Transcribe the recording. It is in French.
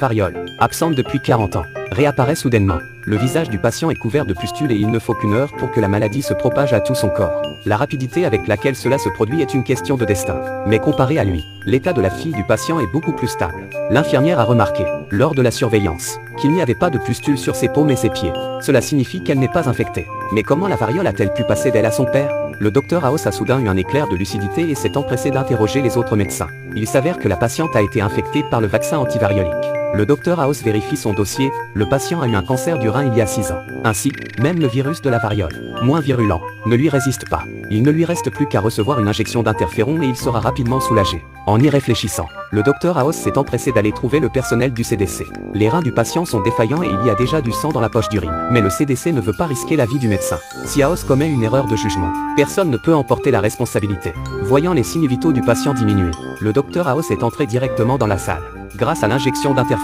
variole, absente depuis 40 ans, réapparaît soudainement. Le visage du patient est couvert de pustules et il ne faut qu'une heure pour que la maladie se propage à tout son corps. La rapidité avec laquelle cela se produit est une question de destin. Mais comparé à lui, l'état de la fille du patient est beaucoup plus stable. L'infirmière a remarqué, lors de la surveillance, qu'il n'y avait pas de pustules sur ses paumes et ses pieds. Cela signifie qu'elle n'est pas infectée. Mais comment la variole a-t-elle pu passer d'elle à son père? Le docteur House a soudain eu un éclair de lucidité et s'est empressé d'interroger les autres médecins. Il s'avère que la patiente a été infectée par le vaccin antivariolique. Le docteur House vérifie son dossier, le patient a eu un cancer du rein il y a 6 ans. Ainsi, même le virus de la variole, moins virulent, ne lui résiste pas. Il ne lui reste plus qu'à recevoir une injection d'interféron et il sera rapidement soulagé. En y réfléchissant, le docteur House s'est empressé d'aller trouver le personnel du CDC. Les reins du patient sont défaillants et il y a déjà du sang dans la poche d'urine. Mais le CDC ne veut pas risquer la vie du médecin. Si House commet une erreur de jugement, personne ne peut en porter la responsabilité. Voyant les signes vitaux du patient diminuer, le docteur House est entré directement dans la salle. Grâce à l'injection d'interféron,